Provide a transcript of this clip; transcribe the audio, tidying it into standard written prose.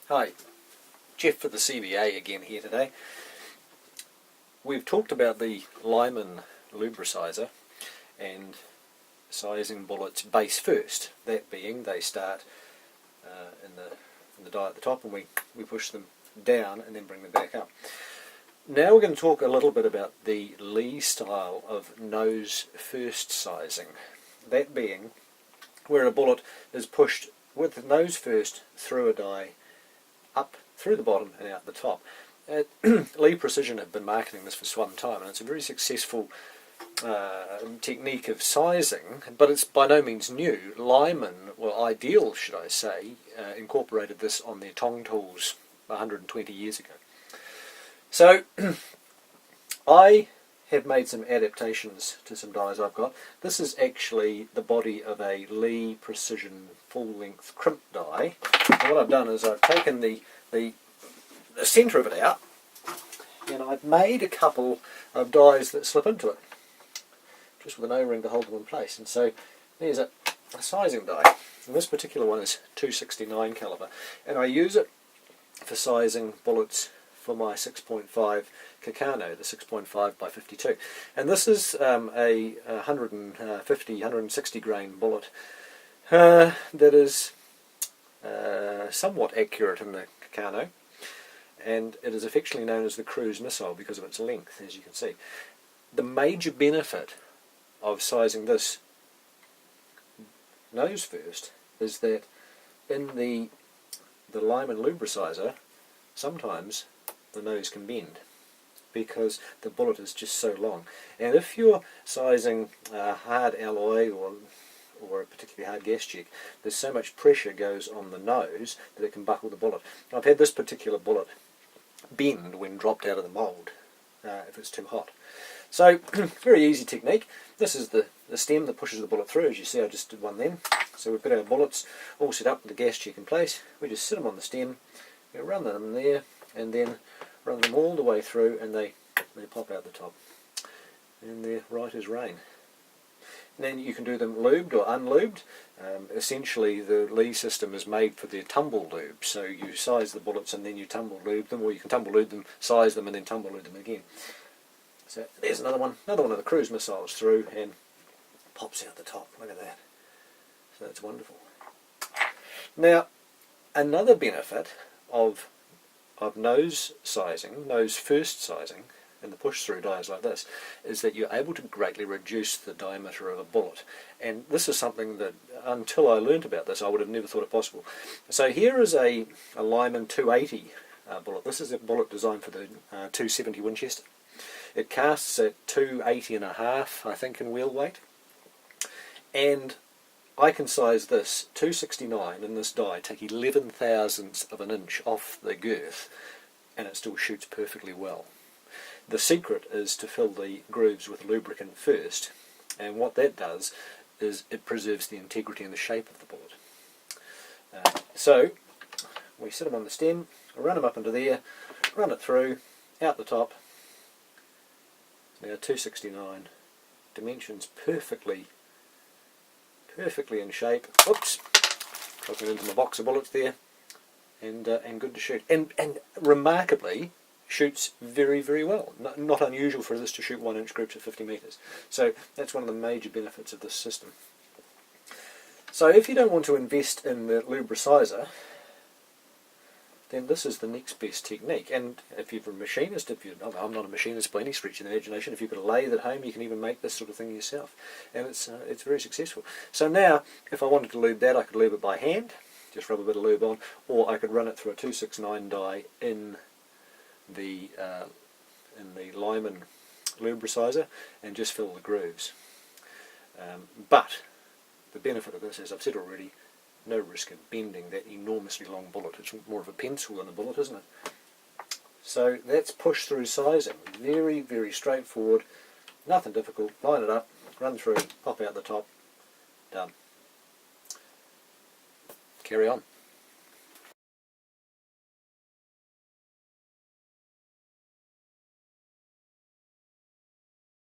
Hi, Jeff for the CBA again here today. We've talked about the Lyman lubricizer and sizing bullets base first. That being, they start in the die at the top and we push them down and then bring them back up. Now we're going to talk a little bit about the Lee style of nose first sizing. That being where a bullet is pushed with the nose first through a die up through the bottom and out the top. Lee Precision have been marketing this for some time, and it's a very successful technique of sizing, but it's by no means new. Lyman, well, Ideal should I say, incorporated this on their tong tools 120 years ago. So I have made some adaptations to some dies I've got. This is actually the body of a Lee Precision full-length crimp die. And what I've done is I've taken the centre of it out, and I've made a couple of dies that slip into it, just with an O-ring to hold them in place. And so there's a sizing die, and this particular one is 269 calibre, and I use it for sizing bullets for my 6.5 Kakano, the 6.5 by 52. And this is a 160 grain bullet that is somewhat accurate in the Kakano, and it is affectionately known as the cruise missile because of its length, as you can see. The major benefit of sizing this nose first is that in the Lyman lubricizer, sometimes the nose can bend because the bullet is just so long. And if you're sizing hard alloy or a particularly hard gas check, there's so much pressure goes on the nose that it can buckle the bullet. I've had this particular bullet bend when dropped out of the mould if it's too hot. So very easy technique. This is the stem that pushes the bullet through. As you see, I just did one then. So we've got our bullets all set up with the gas check in place. We just sit them on the stem, we run them there, and then run them all the way through, and they pop out the top. And they're right as rain. And then you can do them lubed or unlubed. Essentially the Lee system is made for the tumble lube, so you size the bullets and then you tumble lube them, or you can tumble lube them, size them and then tumble lube them again. So there's another one of the cruise missiles through and pops out the top. Look at that. So that's wonderful. Now another benefit of nose sizing, nose first sizing, and the push-through dies like this, is that you're able to greatly reduce the diameter of a bullet. And this is something that, until I learnt about this, I would have never thought it possible. So here is a Lyman 280 bullet. This is a bullet designed for the 270 Winchester. It casts at 280.5, I think, in wheel weight. And I can size this 269 in this die, take 11 thousandths of an inch off the girth, and it still shoots perfectly well. The secret is to fill the grooves with lubricant first, and what that does is it preserves the integrity and the shape of the bullet. So we sit them on the stem, run them up into there, run it through, out the top. Now 269, dimensions perfectly in shape. Oops, dropping into my box of bullets there, and good to shoot. And remarkably, shoots very, very well. Not unusual for this to shoot 1-inch groups at 50 metres. So that's one of the major benefits of this system. So if you don't want to invest in the lubricizer, then this is the next best technique. And if you're a machinist, I'm not a machinist by any stretch of the imagination, if you've got a lathe at home, you can even make this sort of thing yourself. And it's very successful. So now, if I wanted to lube that, I could lube it by hand, just rub a bit of lube on, or I could run it through a 269 die in the Lyman lubricizer and just fill the grooves. But the benefit of this, as I've said already, no risk of bending that enormously long bullet. It's more of a pencil than a bullet, isn't it? So that's push through sizing. Very, very straightforward, nothing difficult. Line it up, run through, pop out the top, done. Carry on.